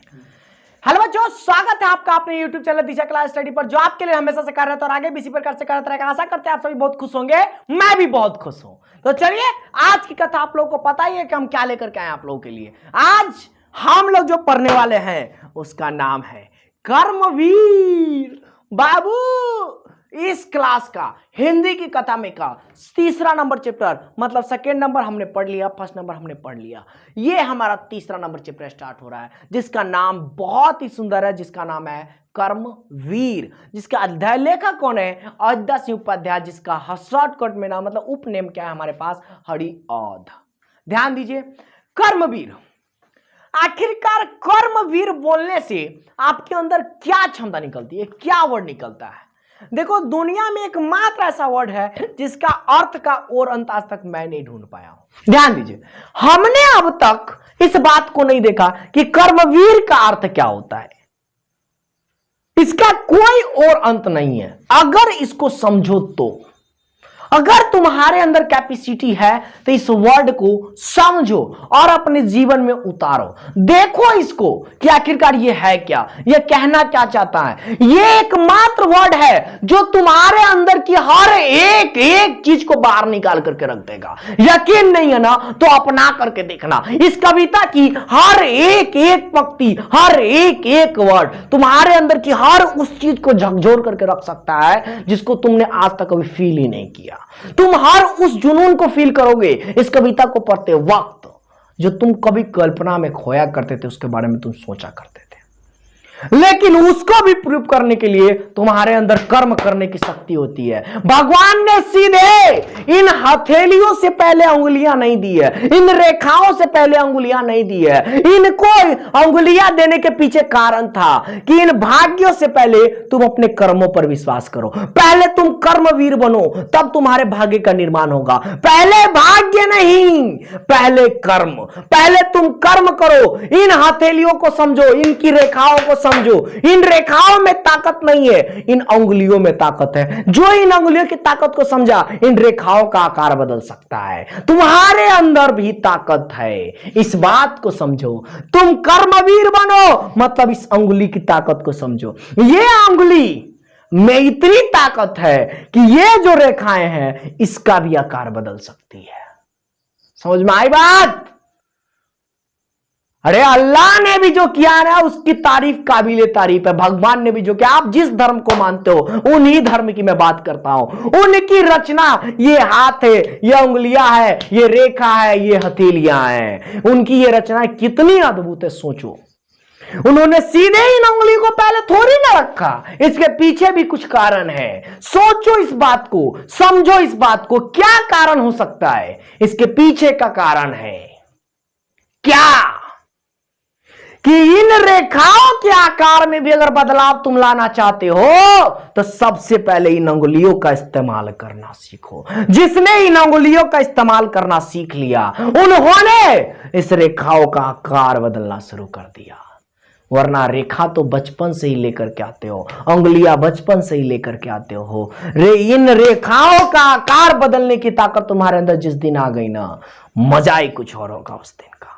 Hello बच्चों, स्वागत है आपका अपने YouTube चैनल दिशा क्लास स्टडी पर, जो आपके लिए हमेशा से कर रहे थे और आगे भी इसी प्रकार से करते रहेगा। आशा करते हैं आप सभी बहुत खुश होंगे, मैं भी बहुत खुश हूं। तो चलिए, आज की कथा आप लोगों को पता ही है कि हम क्या लेकर के आए आप लोगों के लिए। आज हम लोग जो पढ़ने वाले हैं उसका नाम है कर्मवीर। बाबू, इस क्लास का हिंदी की कथा में का तीसरा नंबर चैप्टर, मतलब सेकेंड नंबर हमने पढ़ लिया, फर्स्ट नंबर हमने पढ़ लिया, ये हमारा तीसरा नंबर चैप्टर स्टार्ट हो रहा है, जिसका नाम बहुत ही सुंदर है, जिसका नाम है कर्मवीर। जिसका अध्याय लेखक कौन है? अयोध्या सिंह उपाध्याय, जिसका शॉर्टकट में नाम मतलब उपनेम क्या है हमारे पास? हरिऔध। ध्यान दीजिए, कर्मवीर। आखिरकार कर्मवीर बोलने से आपके अंदर क्या क्षमता निकलती है, क्या वर्ड निकलता है? देखो, दुनिया में एकमात्र ऐसा वर्ड है जिसका अर्थ का और अंत आज तक मैं नहीं ढूंढ पाया हूं। ध्यान दीजिए, हमने अब तक इस बात को नहीं देखा कि कर्मवीर का अर्थ क्या होता है। इसका कोई और अंत नहीं है। अगर इसको समझो तो, अगर तुम्हारे अंदर कैपेसिटी है तो इस वर्ड को समझो और अपने जीवन में उतारो। देखो इसको कि आखिरकार ये है क्या, ये कहना क्या चाहता है। ये एकमात्र वर्ड है जो तुम्हारे अंदर की हर एक एक चीज को बाहर निकाल करके रख देगा। यकीन नहीं है ना, तो अपना करके देखना। इस कविता की हर एक एक पंक्ति, हर एक एक वर्ड तुम्हारे अंदर की हर उस चीज को झकझोर करके रख सकता है जिसको तुमने आज तक कभी फील ही नहीं किया। तुम हर उस जुनून को फील करोगे इस कविता को पढ़ते वक्त जो तुम कभी कल्पना में खोया करते थे, उसके बारे में तुम सोचा करते थे। लेकिन उसको भी प्रूव करने के लिए तुम्हारे अंदर कर्म करने की शक्ति होती है। भगवान ने सीधे इन हथेलियों से पहले अंगुलियां नहीं दी है, इन रेखाओं से पहले अंगुलियां नहीं दी है। इनको अंगुलियां देने के पीछे कारण था कि इन भाग्यों से पहले तुम अपने कर्मों पर विश्वास करो। पहले तुम कर्मवीर बनो, तब तुम्हारे भाग्य का निर्माण होगा। पहले भाग्य नहीं, पहले कर्म। पहले तुम कर्म करो। इन हथेलियों को समझो, इनकी रेखाओं को समझो। इन रेखाओं में ताकत नहीं है, इन अंगुलियों में ताकत है। जो इन अंगुलियों की ताकत को समझा, इन रेखाओं का आकार बदल सकता है। तुम्हारे अंदर भी ताकत है, इस बात को समझो। तुम कर्मवीर बनो, मतलब इस अंगुली की ताकत को समझो। ये अंगुली में इतनी ताकत है कि ये जो रेखाएं हैं इसका भी आकार बदल सकती है। समझ में आई बात? अरे अल्लाह ने भी जो किया ना, उसकी तारीफ काबिले तारीफ है। भगवान ने भी जो किया, आप जिस धर्म को मानते हो उन्हीं धर्म की मैं बात करता हूं। उनकी रचना, ये हाथ है, ये उंगलियां है, ये रेखा है, ये हथेलियां हैं, उनकी ये रचना कितनी अद्भुत है। सोचो, उन्होंने सीधे इन उंगली को पहले थोड़ी ना रखा, इसके पीछे भी कुछ कारण है। सोचो इस बात को, समझो इस बात को, क्या कारण हो सकता है? इसके पीछे का कारण है क्या कि इन रेखाओं के आकार में भी अगर बदलाव तुम लाना चाहते हो तो सबसे पहले इन अंगुलियों का इस्तेमाल करना सीखो। जिसने इन अंगुलियों का इस्तेमाल करना सीख लिया, उन्होंने इस रेखाओं का आकार बदलना शुरू कर दिया। वरना रेखा तो बचपन से ही लेकर के आते हो, अंगुलियां बचपन से ही लेकर के आते हो। इन रेखाओं का आकार बदलने की ताकत तुम्हारे अंदर जिस दिन आ गई ना, मजा ही कुछ और होगा उस दिन का।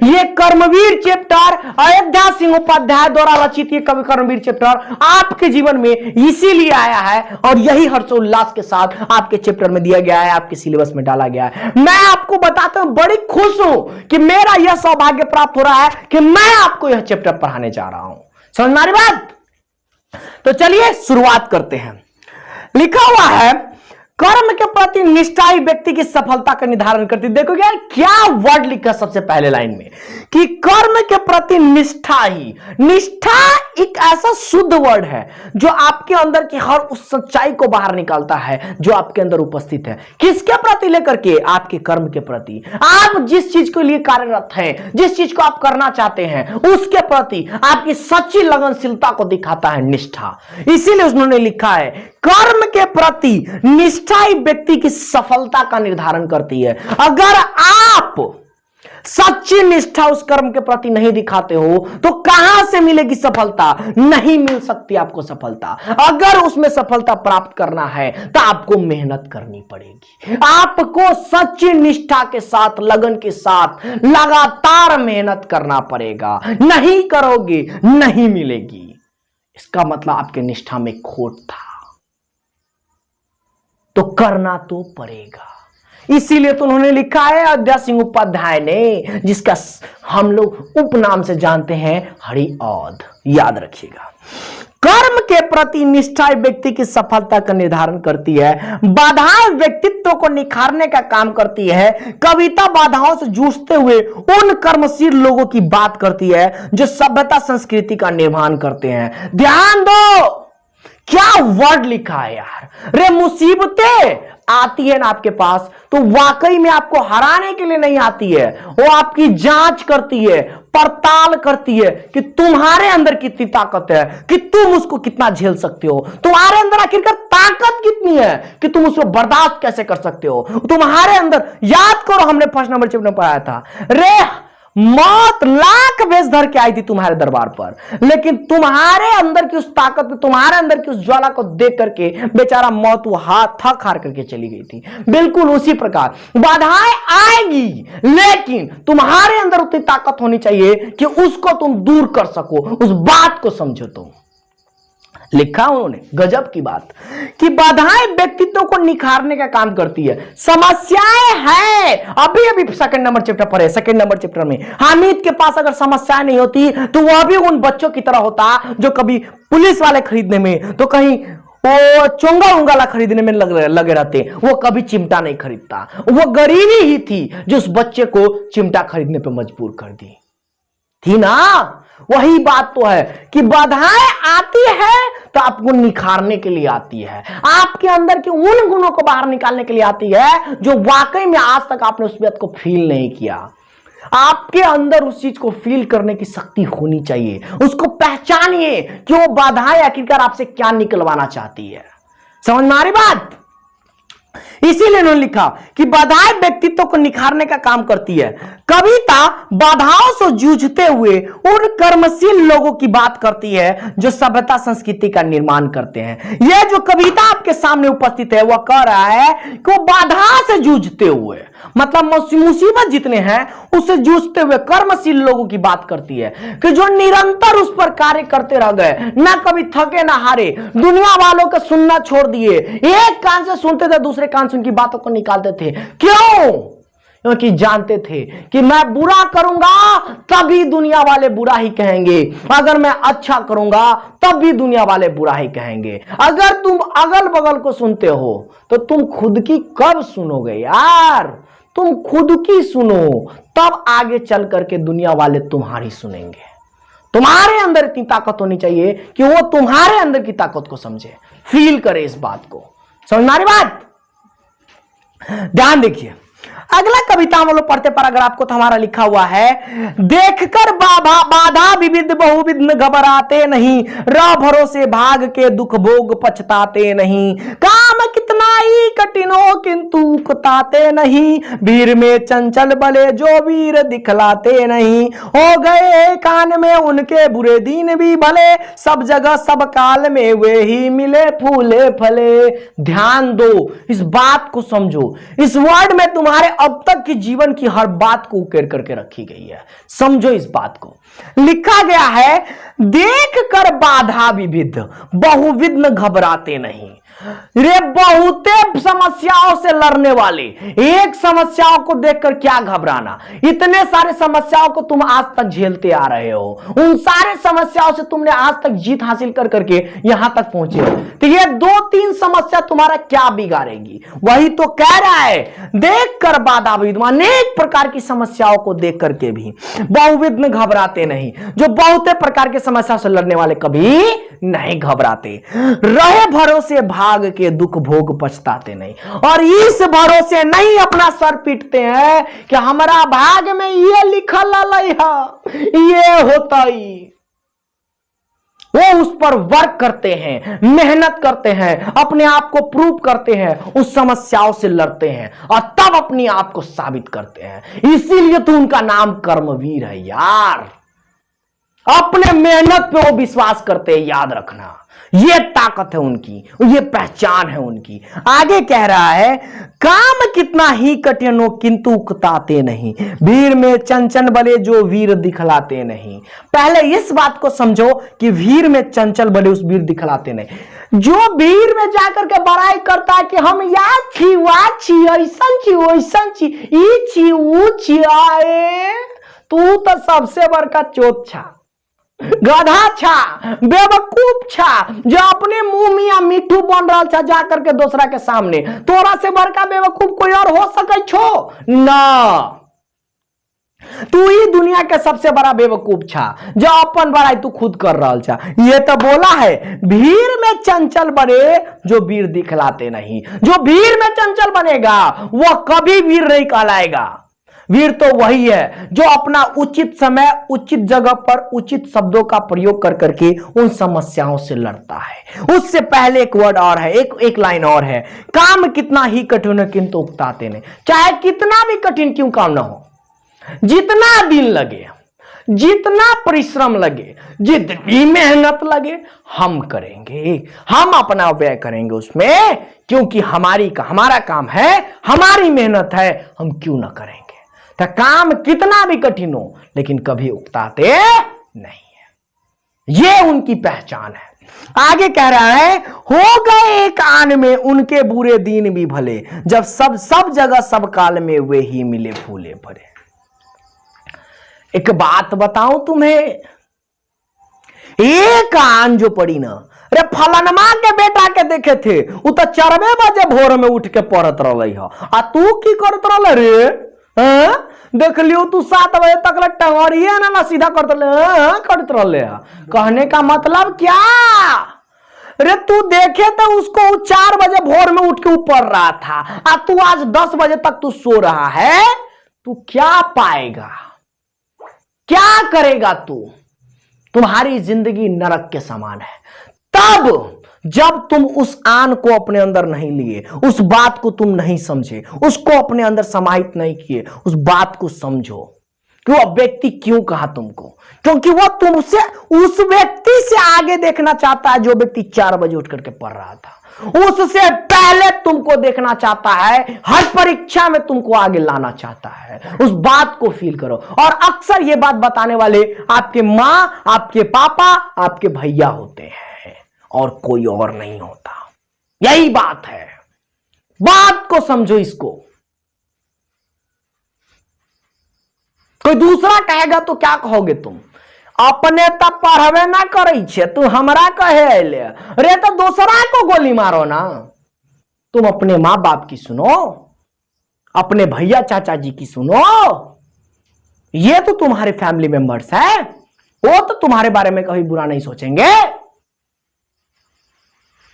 ये कर्मवीर चैप्टर अयोध्या सिंह उपाध्याय द्वारा रचित ये कवि कर्मवीर चैप्टर आपके जीवन में इसीलिए आया है और यही हर्षोल्लास के साथ आपके चैप्टर में दिया गया है, आपके सिलेबस में डाला गया है। मैं आपको बताता हूं, बड़ी खुश हूं कि मेरा यह सौभाग्य प्राप्त हो रहा है कि मैं आपको यह चैप्टर पढ़ाने जा रहा हूं। समझ में आ रही बात? तो चलिए शुरुआत करते हैं। लिखा हुआ है, कर्म के प्रति निष्ठा ही व्यक्ति की सफलता का निर्धारण करती है। देखो यार, क्या वर्ड लिखा सबसे पहले लाइन में कि कर्म के प्रति निष्ठा ही। निष्ठा एक ऐसा शुद्ध वर्ड है जो आपके अंदर की हर उस सच्चाई को बाहर निकालता है जो आपके अंदर उपस्थित है। किसके प्रति लेकर के? आपके कर्म के प्रति। आप जिस चीज के लिए कार्यरत हैं, जिस चीज को आप करना चाहते हैं, उसके प्रति आपकी सच्ची लगनशीलता को दिखाता है निष्ठा। इसीलिए उन्होंने लिखा है, कर्म के प्रति निष्ठा ही व्यक्ति की सफलता का निर्धारण करती है। अगर आप सच्ची निष्ठा उस कर्म के प्रति नहीं दिखाते हो तो कहां से मिलेगी सफलता? नहीं मिल सकती आपको सफलता। अगर उसमें सफलता प्राप्त करना है तो आपको मेहनत करनी पड़ेगी, आपको सच्ची निष्ठा के साथ, लगन के साथ लगातार मेहनत करना पड़ेगा। नहीं करोगे नहीं मिलेगी। इसका मतलब आपके निष्ठा में खोट था, तो करना तो पड़ेगा। इसीलिए तो उन्होंने लिखा है अयोध्या सिंह उपाध्याय ने, जिसका हम लोग उपनाम से जानते हैं हरिऔध। याद रखिएगा, कर्म के प्रति निष्ठा व्यक्ति की सफलता का निर्धारण करती है। बाधाएं व्यक्तित्व को निखारने का काम करती है। कविता बाधाओं से जूझते हुए उन कर्मशील लोगों की बात करती है जो सभ्यता संस्कृति का निर्माण करते हैं। ध्यान दो, क्या वर्ड लिखा है यार। रे मुसीबतें आती है ना आपके पास, तो वाकई में आपको हराने के लिए नहीं आती है, वो आपकी जांच करती है, पड़ताल करती है कि तुम्हारे अंदर कितनी ताकत है, कि तुम उसको कितना झेल सकते हो। तुम्हारे अंदर आखिरकार ताकत कितनी है कि तुम उसको बर्दाश्त कैसे कर सकते हो। तुम्हारे अंदर, याद करो हमने फर्स्ट नंबर चैप्टर में पढ़ाया था, रे मौत लाख वेश धर के आई थी तुम्हारे दरबार पर, लेकिन तुम्हारे अंदर की उस ताकत, तुम्हारे अंदर की उस ज्वाला को देख करके बेचारा मौत वो हाथ थक हार करके चली गई थी। बिल्कुल उसी प्रकार बाधाएं आएगी, लेकिन तुम्हारे अंदर उतनी ताकत होनी चाहिए कि उसको तुम दूर कर सको। उस बात को समझो। तुम लिखा उन्होंने गजब की बात कि बाधाएं व्यक्तित्व को निखारने का काम करती है। समस्याएं हैं, अभी अभी सेकंड नंबर चैप्टर पढ़े, सेकंड नंबर चैप्टर में हामिद के पास अगर समस्याएं नहीं होती तो वह भी उन बच्चों की तरह होता जो कभी पुलिस वाले खरीदने में तो कहीं वो चोंगा उंगाला खरीदने में लगे रहते, वो कभी चिमटा नहीं खरीदता। वो गरीबी ही थी जो उस बच्चे को चिमटा खरीदने पर मजबूर कर दी थी ना। वही बात तो है कि बाधाएं आती है तो आपको निखारने के लिए आती है, आपके अंदर के उन गुणों को बाहर निकालने के लिए आती है जो वाकई में आज तक आपने उस बात को फील नहीं किया। आपके अंदर उस चीज को फील करने की शक्ति होनी चाहिए। उसको पहचानिए कि वो बाधाएं आखिरकार आपसे क्या निकलवाना चाहती है। समझ में आ रही बात? इसीलिए उन्होंने लिखा कि बाधाएं व्यक्तित्व को निखारने का काम करती है। कविता बाधाओं से जूझते हुए उन कर्मशील लोगों की बात करती है जो सभ्यता संस्कृति का निर्माण करते हैं। यह जो कविता आपके सामने उपस्थित है वह कह रहा है कि वो बाधा से जूझते हुए, मतलब मुसीबत जितने हैं उससे जूझते हुए कर्मशील लोगों की बात करती है कि जो निरंतर उस पर कार्य करते रह गए, ना कभी थके ना हारे, दुनिया वालों का सुनना छोड़ दिए, एक कान से सुनते थे दूसरे कान से उनकी बातों को निकालते थे। क्यों? क्योंकि जानते थे कि मैं बुरा करूंगा तभी दुनिया वाले बुरा ही कहेंगे, अगर मैं अच्छा करूंगा तब भी दुनिया वाले बुरा ही कहेंगे। अगर तुम अगल बगल को सुनते हो तो तुम खुद की कब सुनोगे यार? तुम खुद की सुनो, तब आगे चल करके दुनिया वाले तुम्हारी सुनेंगे। तुम्हारे अंदर इतनी ताकत होनी चाहिए कि वो तुम्हारे अंदर की ताकत को समझे, फील करे इस बात को। समझ आ रही बात? ध्यान देखिए, अगला कविता हम लोग पढ़ते पर अगर आपको तो हमारा लिखा हुआ है, देखकर बाधा विविध बहुविध घबराते नहीं, राह भरोसे भाग के दुख भोग पछताते नहीं, काम कितना ही कठिन हो किंतु उकताते नहीं, वीर में चंचल बले जो वीर दिखलाते नहीं, हो गए कान में उनके बुरे दिन भी भले, सब जगह सब काल में वे ही मिले फूले फले। ध्यान दो, इस बात को समझो। इस वर्ड में तुम्हारे अब तक की जीवन की हर बात को उकेर करके रखी गई है। समझो इस बात को। लिखा गया है, देख कर बाधा विविध बहुविध घबराते नहीं। रे बहुते समस्याओं से लड़ने वाले, एक समस्याओं को देखकर क्या घबराना। इतने सारे समस्याओं को तुम आज तक झेलते आ रहे हो, उन सारे समस्याओं से तुमने आज तक जीत हासिल कर करके यहां तक पहुंचे हो, तो ये 2-3 समस्या तुम्हारा क्या बिगाड़ेगी? वही तो कह रहा है, देख कर बाधा विविध, अनेक प्रकार की समस्याओं को देख करके भी बहुविध घबराते नहीं। जो बहुते प्रकार की समस्या से लड़ने वाले कभी नहीं घबराते, रहे भरोसे भाग के दुख भोग पछताते नहीं, और इस भरोसे नहीं अपना सर पीटते हैं कि हमारा भाग में ये लिखल है, ये होता ही। वो उस पर वर्क करते हैं, मेहनत करते हैं, अपने आप को प्रूव करते हैं, उस समस्याओं से लड़ते हैं और तब अपने आप को साबित करते हैं। इसीलिए तो उनका नाम कर्मवीर है यार। अपने मेहनत पे वो विश्वास करते हैं, याद रखना। ये ताकत है उनकी, ये पहचान है उनकी। आगे कह रहा है, काम कितना ही कठिन हो किंतु उकताते नहीं, वीर में चंचल बले जो वीर दिखलाते नहीं। पहले इस बात को समझो कि वीर में चंचल बले उस वीर दिखलाते नहीं। जो वीर में जाकर के बड़ाई करता है कि हम या छी वा छी, ऐसन छी वैसन छी, ई छी ऊ छी, आए तू तो सबसे बड़का चोट छा, गधा छा, बेवकूफ छा, जो अपने मुंह मिया मिठू बन रहा छा जाकर के दूसरा के सामने। तोरा से बड़का बेवकूफ कोई और हो सके छो ना। तू ही दुनिया के सबसे बड़ा बेवकूफ छा, जो अपन बड़ाई तू खुद कर रहा छा। ये तो बोला है, भीड़ में चंचल बने जो वीर दिखलाते नहीं। जो भीड़ में चंचल बनेगा वह कभी वीर नहीं कहलाएगा। वीर तो वही है जो अपना उचित समय उचित जगह पर उचित शब्दों का प्रयोग कर करके उन समस्याओं से लड़ता है। उससे पहले एक वर्ड और है, एक लाइन और है, काम कितना ही कठिन है किंतु उकताते नहीं। चाहे कितना भी कठिन क्यों काम ना हो, जितना दिन लगे, जितना परिश्रम लगे, जितनी मेहनत लगे, हम करेंगे, हम अपना व्यय करेंगे उसमें, क्योंकि हमारा काम है, हमारी मेहनत है, हम क्यों ना करेंगे। तो काम कितना भी कठिन हो लेकिन कभी उकताते नहीं है। ये उनकी पहचान है। आगे कह रहा है, हो गए एक आन में उनके बुरे दिन भी भले, जब सब जगह सब काल में वे ही मिले फूले भरे। एक बात बताऊं तुम्हें, एक आन जो पड़ी ना, अरे फलनमा के बेटा के देखे थे, वो तो 4 बजे भोर में उठ के पढ़त रहा, आ तू की करत रहा रे? देख लियो तू 7 बजे तक टंगड़िए ना सीधा करते रहे। कहने का मतलब क्या? अरे तू देखे तो उसको 4 बजे भोर में उठ के ऊपर रहा था, आ तू आज 10 बजे तक तू सो रहा है। तू क्या पाएगा, क्या करेगा तू? तुम्हारी जिंदगी नरक के समान है। तब जब तुम उस आन को अपने अंदर नहीं लिए, उस बात को तुम नहीं समझे, उसको अपने अंदर समाहित नहीं किए, उस बात को समझो कि वह व्यक्ति क्यों कहा तुमको, क्योंकि वह तुमसे उस व्यक्ति से आगे देखना चाहता है जो व्यक्ति 4 बजे उठ करके पढ़ रहा था। उससे पहले तुमको देखना चाहता है, हर परीक्षा में तुमको आगे लाना चाहता है। उस बात को फील करो। और अक्सर ये बात बताने वाले आपके मां, आपके पापा, आपके भैया होते हैं और कोई और नहीं होता। यही बात है, बात को समझो। इसको कोई दूसरा कहेगा तो क्या कहोगे तुम? अपने तब पढ़वे ना करे छे, तू हमरा कहे अले, अरे तो दूसरा को गोली मारो ना। तुम अपने माँ बाप की सुनो, अपने भैया चाचा जी की सुनो। ये तो तुम्हारे फैमिली मेंबर्स हैं, वो तो तुम्हारे बारे में कभी बुरा नहीं सोचेंगे।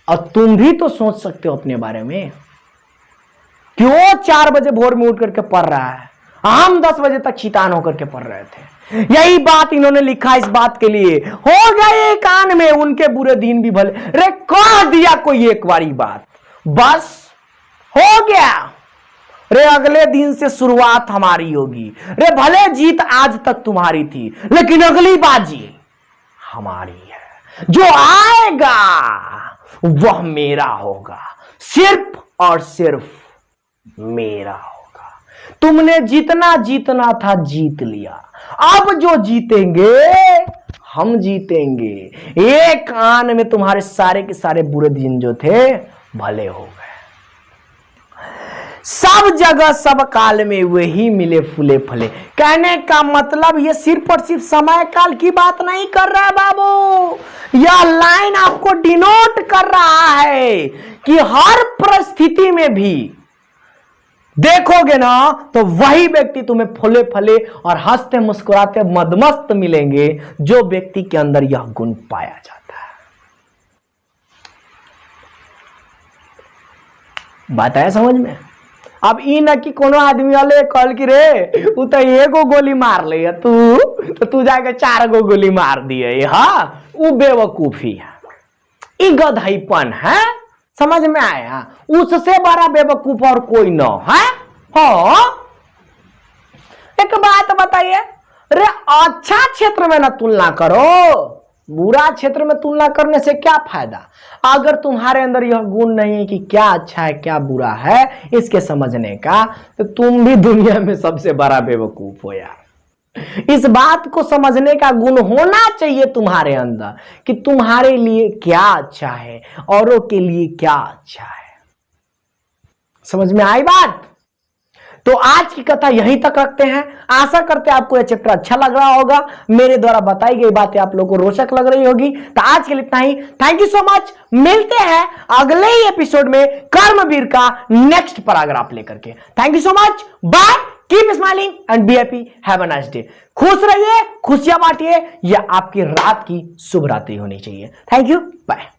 और तुम भी तो सोच सकते हो अपने बारे में कि वो 4 बजे भोर में उठ करके पढ़ रहा है, हम 10 बजे तक चितान होकर के पढ़ रहे थे। यही बात इन्होंने लिखा इस बात के लिए, हो गए कान में उनके बुरे दिन भी भले। रे कह दिया कोई एक बारी बात, बस हो गया। रे अगले दिन से शुरुआत हमारी होगी। रे भले जीत आज तक तुम्हारी थी, लेकिन अगली बाजी हमारी है। जो आएगा वह मेरा होगा, सिर्फ और सिर्फ मेरा होगा। तुमने जितना जीतना था जीत लिया, अब जो जीतेंगे हम जीतेंगे। एक आन में तुम्हारे सारे के सारे बुरे दिन जो थे भले हो गए। सब जगह सब काल में वही मिले फूले फले। कहने का मतलब ये सिर्फ और सिर्फ समय काल की बात नहीं कर रहा है बाबू। यह लाइन आपको डिनोट कर रहा है कि हर परिस्थिति में भी देखोगे ना तो वही व्यक्ति तुम्हें फूले फले और हंसते मुस्कुराते मदमस्त मिलेंगे, जो व्यक्ति के अंदर यह गुण पाया जाता है। बात आया समझ में? अब ई न कि कोनो आदमी वाले कल की रे वो तो एगो गोली मार ले, तू जाके 4 गो गोली मार दिए। हाँ वो बेवकूफी है, ये गधईपन है। समझ में आया? उससे बड़ा बेवकूफ और कोई न है। हाँ, एक बात बताइए, अरे अच्छा क्षेत्र में ना तुलना करो, बुरा क्षेत्र में तुलना करने से क्या फायदा? अगर तुम्हारे अंदर यह गुण नहीं है कि क्या अच्छा है क्या बुरा है इसके समझने का, तो तुम भी दुनिया में सबसे बड़ा बेवकूफ हो यार। इस बात को समझने का गुण होना चाहिए तुम्हारे अंदर कि तुम्हारे लिए क्या अच्छा है, औरों के लिए क्या अच्छा है। समझ में आई बात? तो आज की कथा यहीं तक रखते हैं। आशा करते हैं आपको यह चैप्टर अच्छा लग रहा होगा, मेरे द्वारा बताई गई बातें आप लोगों को रोचक लग रही होगी। तो आज के लिए इतना ही। Thank you so much. मिलते हैं अगले ही एपिसोड में कर्मवीर का नेक्स्ट पैराग्राफ लेकर के। Thank you so much. Bye. Keep smiling and be happy. Have a nice day. खुश रहिए, खुशियां बांटिए। यह आपकी रात की शुभ रात्रि होनी चाहिए। Thank you. बाय।